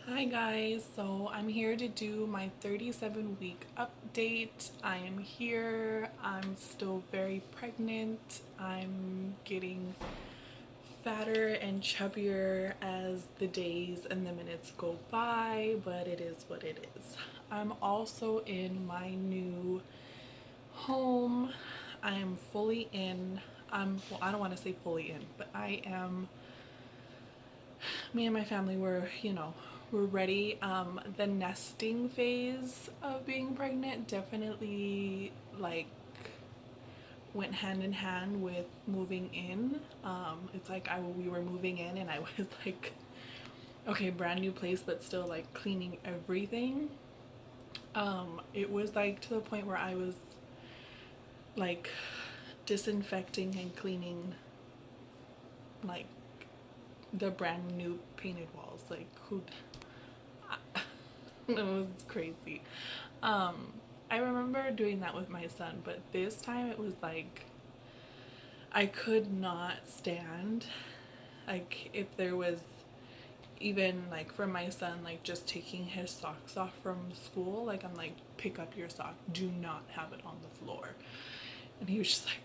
Hi guys, so I'm here to do my 37-week update. I am here. I'm still very pregnant. I'm getting fatter and chubbier as the days and the minutes go by, but it is what it is. I'm also in my new home. I am fully in. Well, I don't want to say fully in, but I am. Me and my family were ready. The nesting phase of being pregnant definitely like went hand in hand with moving in. It's like we were moving in and I was like, okay, brand new place, but still like cleaning everything. It was like to the point where I was like disinfecting and cleaning like the brand new painted walls. Like who it was crazy. Um, I remember doing that with my son, but this time it was like I could not stand. Like if there was even like for my son, like just taking his socks off from school, like I'm like, pick up your sock, do not have it on the floor. And he was just like,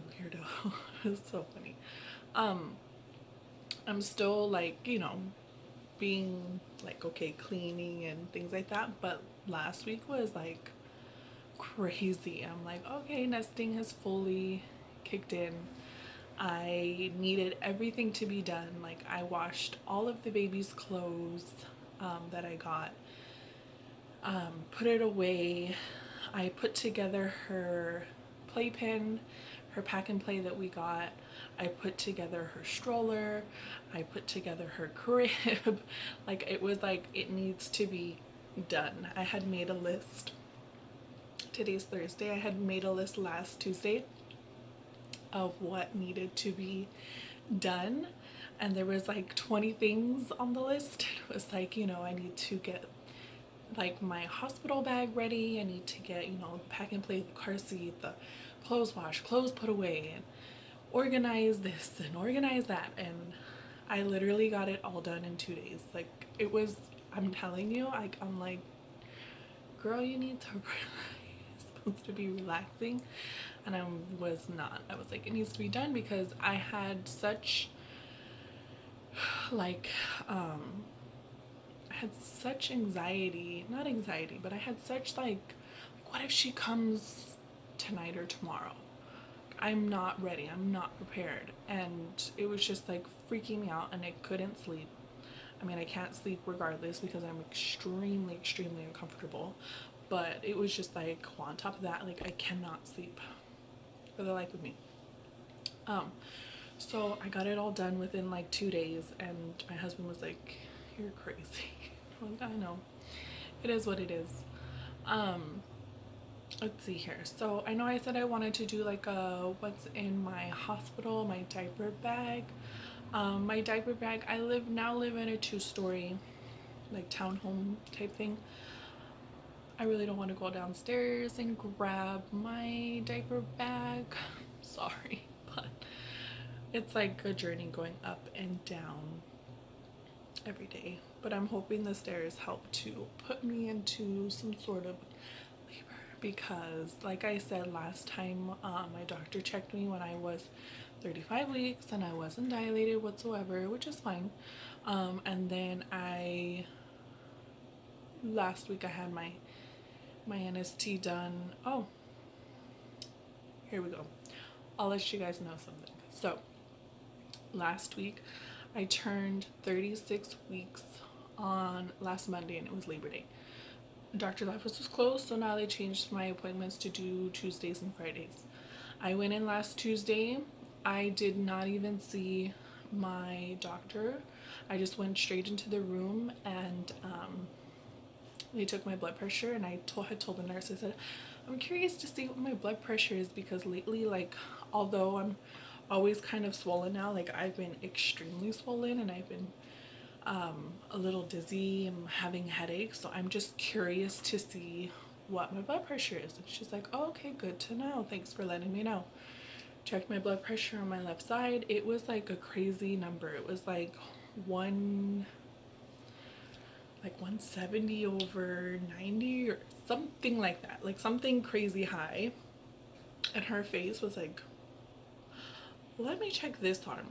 weirdo. It was so funny. Um, I'm still like, being like okay cleaning and things like that, but last week was like crazy. I'm like, okay, nesting has fully kicked in. I needed everything to be done. Like I washed all of the baby's clothes that I got, put it away. I put together her playpen, her pack and play that we got. I put together her stroller. I put together her crib. Like it was like it needs to be done. I had made a list. Today's Thursday. I had made a list last Tuesday of what needed to be done, and there was like 20 things on the list. It was like, I need to get like my hospital bag ready. I need to get, pack and play, the car seat, the clothes wash, clothes put away, and organize this and organize that. And I literally got it all done in 2 days. Like it was, I'm telling you, I'm like, girl, you need to it's supposed to be relaxing, and I was not. I was like, it needs to be done because I had such like I had such anxiety, not anxiety, but I had such like what if she comes tonight or tomorrow? I'm not ready. I'm not prepared. And it was just like freaking me out and I couldn't sleep. I mean, I can't sleep regardless because I'm extremely, extremely uncomfortable. But it was just like on top of that, like I cannot sleep for the life of me. Um, so I got it all done within like 2 days, and my husband was like, "You're crazy." I'm like, I know. It is what it is. Um, let's see here. So I know I said I wanted to do like a what's in my hospital, my diaper bag. My diaper bag. I live in a two-story, like townhome type thing. I really don't want to go downstairs and grab my diaper bag. Sorry, but it's like a journey going up and down every day. But I'm hoping the stairs help to put me into some sort of labor because, like I said last time, my doctor checked me when I was 35 weeks and I wasn't dilated whatsoever, which is fine. And then last week I had my NST done. Oh, here we go. I'll let you guys know something. So last week I turned 36 weeks on last Monday and it was Labor Day. Doctor's office was closed, so now they changed my appointments to do Tuesdays and Fridays. I went in last Tuesday. I did not even see my doctor. I just went straight into the room and they took my blood pressure, and had told the nurse, I said, I'm curious to see what my blood pressure is because lately, like, although I'm always kind of swollen now, like I've been extremely swollen and I've been a little dizzy and having headaches, so I'm just curious to see what my blood pressure is. And she's like, oh, okay, good to know, thanks for letting me know. Checked my blood pressure on my left side. It was like a crazy number. It was like one like 170 over 90 or something like that, like something crazy high. And her face was like, let me check this arm.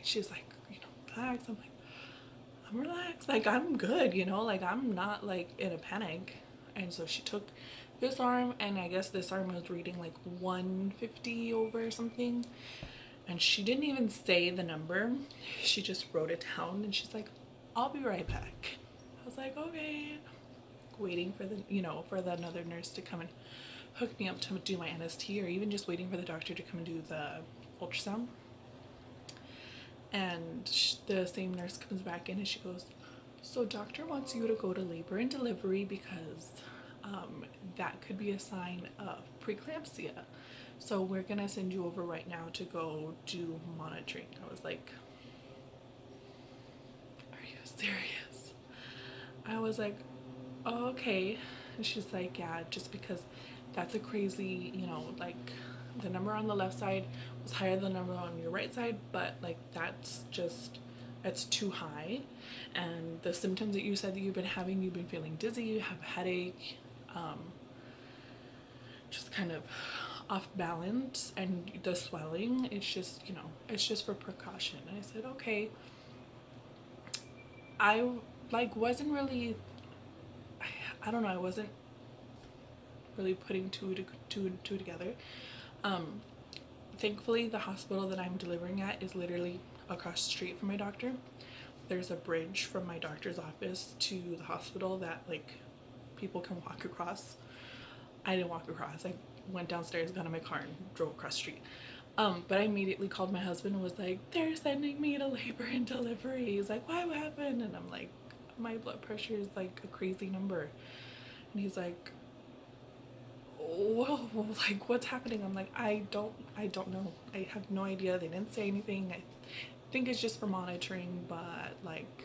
She's like, you know, relax. I'm like, I'm relaxed, like I'm good, you know, like I'm not like in a panic. And so she took this arm, and I guess this arm was reading like 150 over something, and she didn't even say the number, she just wrote it down, and she's like, I'll be right back. I was like, okay, waiting for the, you know, for the another nurse to come and hook me up to do my NST, or even just waiting for the doctor to come and do the ultrasound. And the same nurse comes back in and she goes, so doctor wants you to go to labor and delivery because that could be a sign of preeclampsia. So we're gonna send you over right now to go do monitoring. I was like, are you serious? I was like, oh, okay. And she's like, yeah, just because that's a crazy, you know, like the number on the left side was higher than the number on your right side, but like that's too high. And the symptoms that you said that you've been having, you've been feeling dizzy, you have a headache, just kind of off balance, and the swelling, it's just, you know, it's just for precaution. And I said, okay. I like wasn't really, I don't know, I wasn't really putting two and two together. Thankfully, the hospital that I'm delivering at is literally across the street from my doctor. There's a bridge from my doctor's office to the hospital that like people can walk across. I didn't walk across. I went downstairs, got in my car, and drove across the street. But I immediately called my husband and was like, they're sending me to labor and delivery. He's like, why, what happened? And I'm like, my blood pressure is like a crazy number. And he's like, whoa, like what's happening? I'm like, I don't know. I have no idea. They didn't say anything. I think it's just for monitoring, but like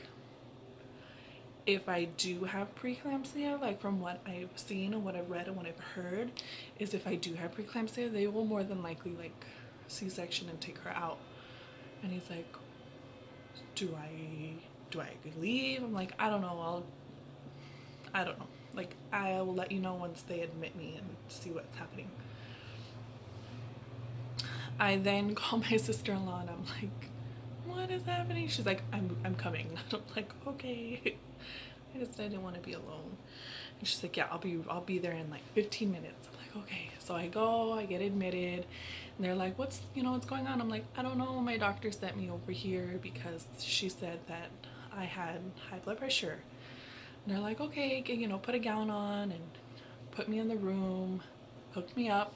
if I do have preeclampsia, like from what I've seen and what I've read and what I've heard, is if I do have preeclampsia, they will more than likely like C-section and take her out. And he's like, do I leave? I'm like, I don't know. I don't know. Like, I will let you know once they admit me and see what's happening. I then call my sister-in-law and I'm like, what is happening? She's like, I'm coming. I'm like, okay. I just didn't want to be alone. And she's like, yeah, I'll be there in like 15 minutes. I'm like, okay. So I go, I get admitted, and they're like, what's going on? I'm like, I don't know. My doctor sent me over here because she said that I had high blood pressure. And they're like, okay, you know, put a gown on and put me in the room, hooked me up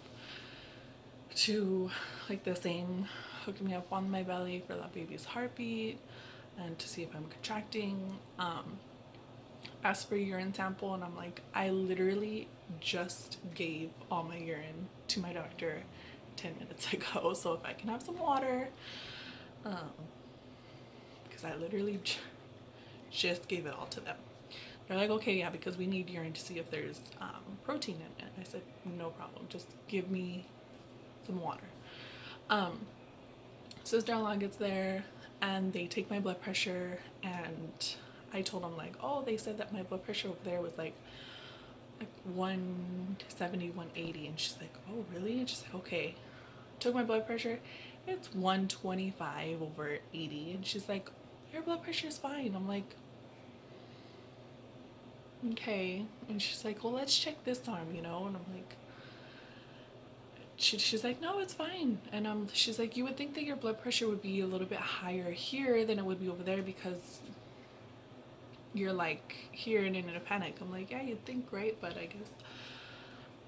to like the same, hooked me up on my belly for that baby's heartbeat and to see if I'm contracting. Asked for a urine sample, and I'm like, I literally just gave all my urine to my doctor 10 minutes ago, so if I can have some water, because I literally just gave it all to them. They're like, okay, yeah, because we need urine to see if there's protein in it. I said, no problem, just give me some water. Sister-in-law gets there and they take my blood pressure, and I told them like, oh, they said that my blood pressure over there was like 170, 180, and she's like, oh really? And she's like, okay. Took my blood pressure, it's 125 over 80, and she's like, your blood pressure is fine. I'm like, okay. And she's like, well, let's check this arm, you know. And I'm like, she's like, no, it's fine. And she's like, you would think that your blood pressure would be a little bit higher here than it would be over there because you're like here and in a panic. I'm like, yeah, you'd think, right? But I guess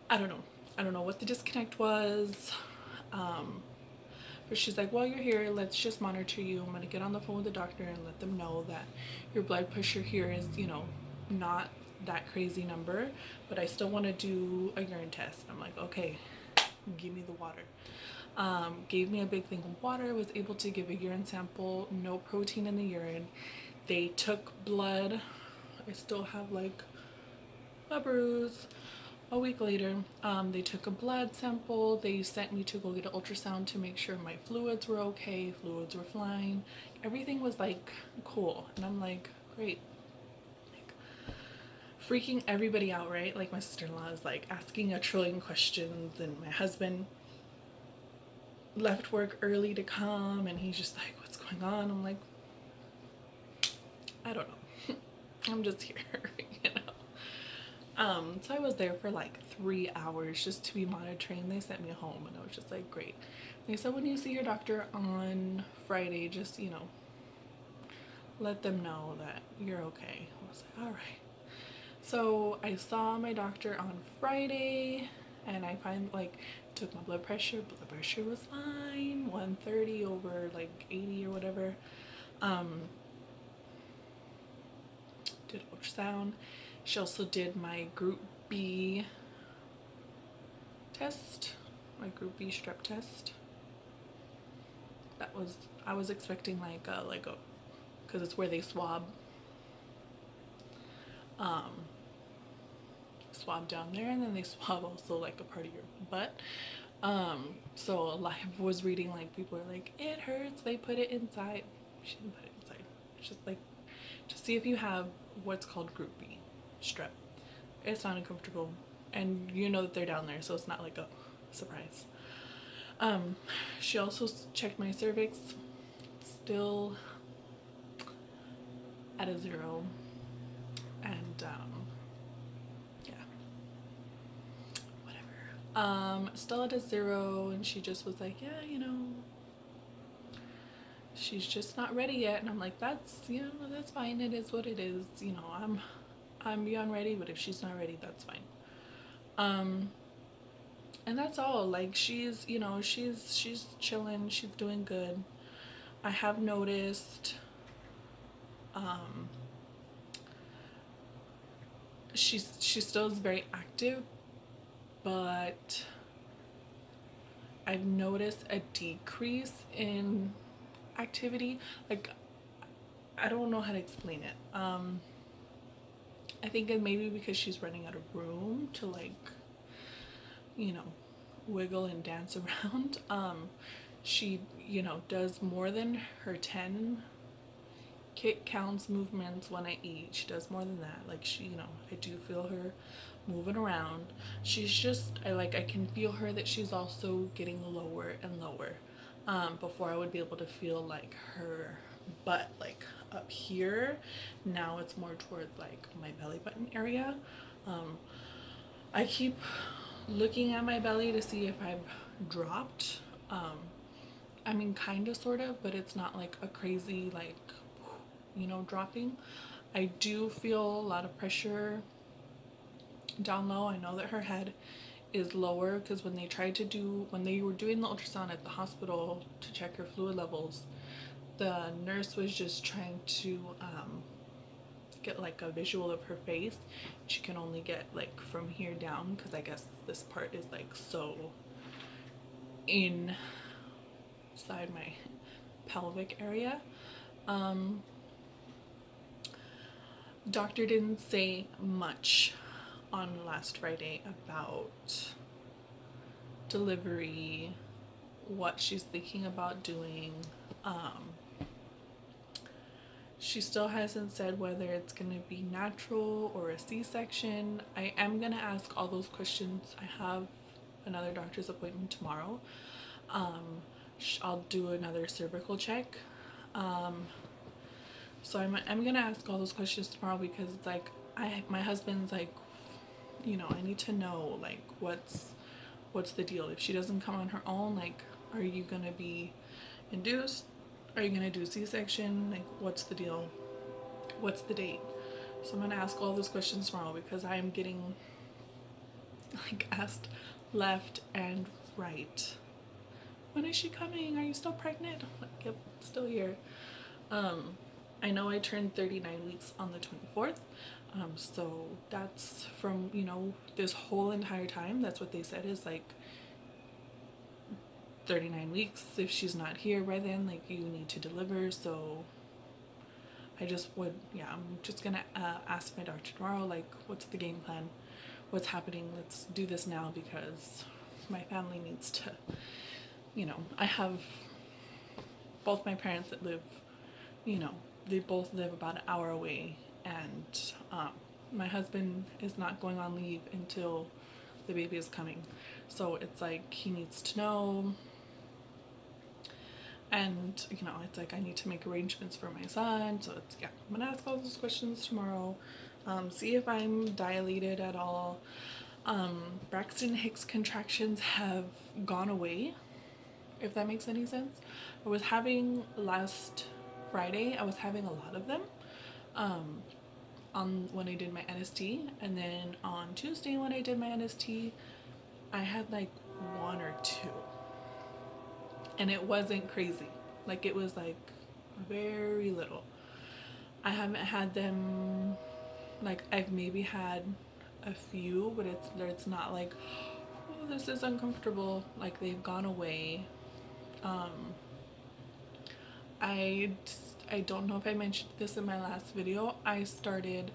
I don't know what the disconnect was. But she's like, well, you're here, let's just monitor you. I'm gonna get on the phone with the doctor and let them know that your blood pressure here is, you know, not that crazy number, but I still want to do a urine test. I'm like, okay, give me the water. Gave me a big thing of water, was able to give a urine sample, no protein in the urine. They took blood. I still have like a bruise. A week later, they took a blood sample. They sent me to go get an ultrasound to make sure my fluids were okay. Fluids were fine. Everything was like cool. And I'm like, great. freaking everybody out, right? Like my sister-in-law is like asking a trillion questions, and my husband left work early to come, and he's just like, what's going on? I'm like, I don't know. I'm just here, you know. So I was there for like 3 hours just to be monitoring. They sent me home, and I was just like, great. They said, when you see your doctor on Friday, just, you know, let them know that you're okay. I was like, all right. So I saw my doctor on Friday, and I find like took my blood pressure. Blood pressure was fine, 130 over like 80 or whatever. Did ultrasound. She also did my group B test, my group B strep test. That was, I was expecting like a because it's where they swab down there, and then they swab also like a part of your butt. So a lot was reading like people are like, it hurts, they put it inside. She didn't put it inside. It's just like to see if you have what's called group B strep. It's not uncomfortable, and you know that they're down there, so it's not like a surprise. She also checked my cervix, still at a 0, and yeah, whatever. Still at a 0, and she just was like, yeah, you know, she's just not ready yet. And I'm like, that's, you know, that's fine, it is what it is, you know. I'm beyond ready, but if she's not ready, that's fine. And that's all. Like, she's, you know, she's chilling, she's doing good. I have noticed she still is very active, but I've noticed a decrease in activity. Like, I don't know how to explain it. I think it maybe because she's running out of room to, like, you know, wiggle and dance around. She, you know, does more than her 10 kick counts movements when I eat. She does more than that. Like, she, you know, I do feel her moving around. She's just, I can feel her that she's also getting lower and lower. Before I would be able to feel like her butt like up here. Now it's more towards like my belly button area. I keep looking at my belly to see if I've dropped. I mean, kind of, sort of, but it's not like a crazy, like, you know, dropping. I do feel a lot of pressure down low. I know that her head is lower because when they were doing the ultrasound at the hospital to check her fluid levels, the nurse was just trying to get like a visual of her face. She can only get like from here down because I guess this part is like so inside my pelvic area. Doctor didn't say much on last Friday about delivery, what she's thinking about doing. She still hasn't said whether it's going to be natural or a C-section. I am going to ask all those questions. I have another doctor's appointment tomorrow. I'll do another cervical check. So I'm going to ask all those questions tomorrow because it's like, my husband's like, you know, I need to know, like, what's the deal? If she doesn't come on her own, like, are you going to be induced? Are you gonna do a C-section? Like, what's the deal? What's the date? So I'm gonna ask all those questions tomorrow because I am getting like asked left and right. When is she coming? Are you still pregnant? I'm like, yep, still here. I know I turned 39 weeks on the 24th. So that's from, you know, this whole entire time, that's what they said is like 39 weeks. If she's not here by then, like, you need to deliver. So I just would, yeah, I'm just gonna ask my doctor tomorrow, like, what's the game plan, what's happening, let's do this now because my family needs to, you know, I have both my parents that live, you know, they both live about an hour away, and my husband is not going on leave until the baby is coming, so it's like he needs to know. And you know, it's like I need to make arrangements for my son, so it's, yeah, I'm gonna ask all those questions tomorrow. See if I'm dilated at all. Braxton Hicks contractions have gone away, if that makes any sense. I was having, last Friday I was having a lot of them on when I did my NST, and then on Tuesday when I did my NST I had like one or two, and it wasn't crazy. Like, it was like very little. I haven't had them, like, I've maybe had a few, but it's not like, oh, this is uncomfortable. Like, they've gone away. I don't know if I mentioned this in my last video. I started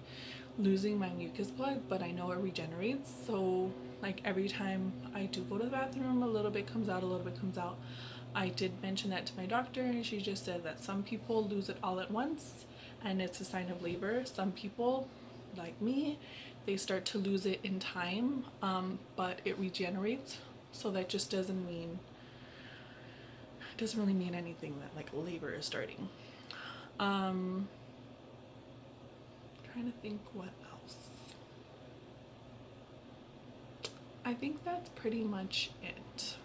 losing my mucus plug, but I know it regenerates. So like every time I do go to the bathroom, a little bit comes out, a little bit comes out. I did mention that to my doctor, and she just said that some people lose it all at once and it's a sign of labor. Some people, like me, they start to lose it in time, but it regenerates. So that just doesn't mean, it doesn't really mean anything that like labor is starting. Trying to think what else. I think that's pretty much it.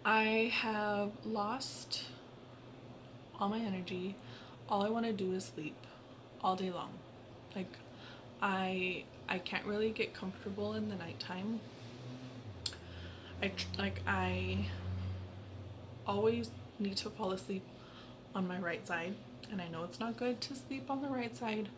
I have lost all my energy. All I want to do is sleep all day long. Like, I can't really get comfortable in the nighttime. I always need to fall asleep on my right side, and I know it's not good to sleep on the right side.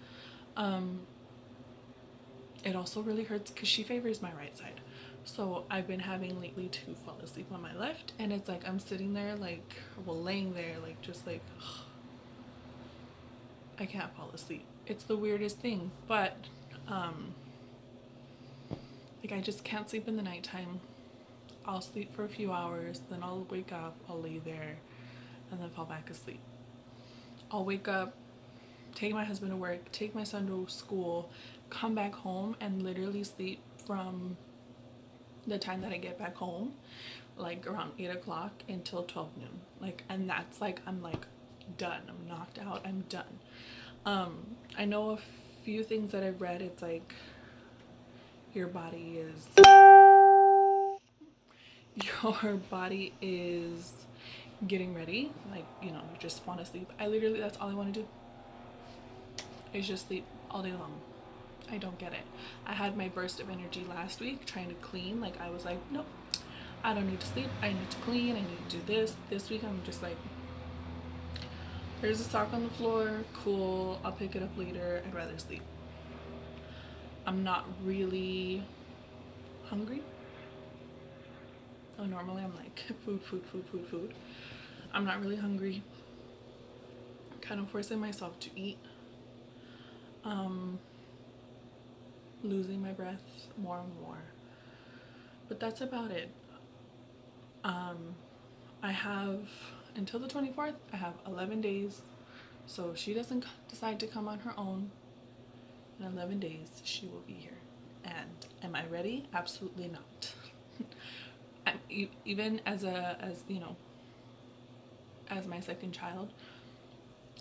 It also really hurts because she favors my right side, so I've been having lately to fall asleep on my left, and it's like I'm sitting there, like, well, laying there, like, just like, ugh, I can't fall asleep. It's the weirdest thing, but like, I just can't sleep in the nighttime. I'll sleep for a few hours, then I'll wake up, I'll lay there, and then fall back asleep. I'll wake up, take my husband to work, take my son to school, come back home, and literally sleep from the time that I get back home, like around 8 o'clock, until 12 noon. Like, and that's like, I'm like done. I'm knocked out. I'm done. I know a few things that I've read. It's like your body is getting ready. Like, you know, you just want to sleep. I literally, that's all I want to do, is just sleep all day long. I don't get it. I had my burst of energy last week trying to clean. Like, I was like, nope, I don't need to sleep. I need to clean. I need to do this. This week I'm just like, there's a sock on the floor. Cool. I'll pick it up later. I'd rather sleep. I'm not really hungry. Oh, normally I'm like food. I'm not really hungry. Kind of forcing myself to eat. Losing my breath more and more. But that's about it. I have until the 24th. I have 11 days. So if she doesn't decide to come on her own, in 11 days she will be here. And am I ready? Absolutely not. Even as you know, as my second child,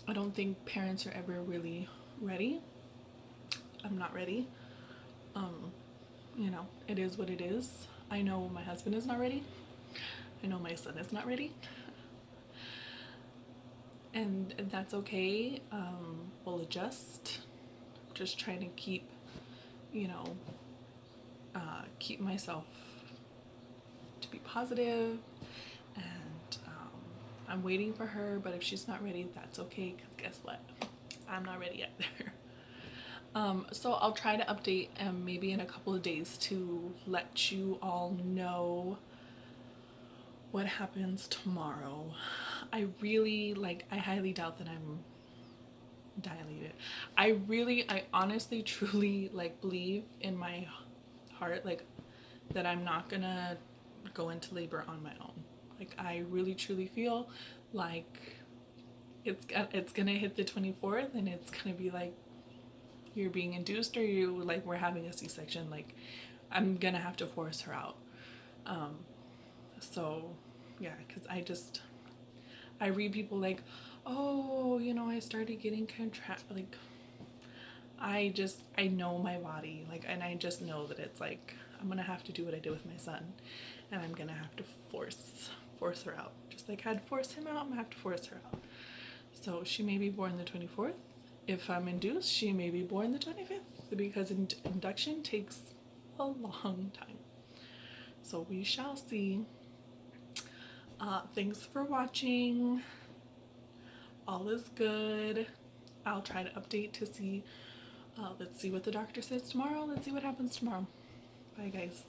I don't think parents are ever really ready. I'm not ready. You know, it is what it is. I know my husband is not ready. I know my son is not ready. And that's okay. We'll adjust. Just trying to keep, you know, keep myself to be positive. And I'm waiting for her, but if she's not ready, that's okay, because guess what? I'm not ready either. So I'll try to update maybe in a couple of days to let you all know what happens tomorrow. I highly doubt that I'm dilated. I honestly, truly, like, believe in my heart, like, that I'm not gonna go into labor on my own. Like, I really, truly feel like it's gonna hit the 24th, and it's gonna be like you're being induced or you like we're having a C-section, like I'm gonna have to force her out. So yeah, because I read people like, oh, you know, I started getting like I know my body, like, and I just know that it's like I'm gonna have to do what I did with my son, and I'm gonna have to force her out, just like I had to force him out. I'm gonna have to force her out. So she may be born the 24th. If I'm induced, she may be born the 25th because induction takes a long time. So we shall see. Thanks for watching. All is good. I'll try to update to see. Let's see what the doctor says tomorrow. Let's see what happens tomorrow. Bye, guys.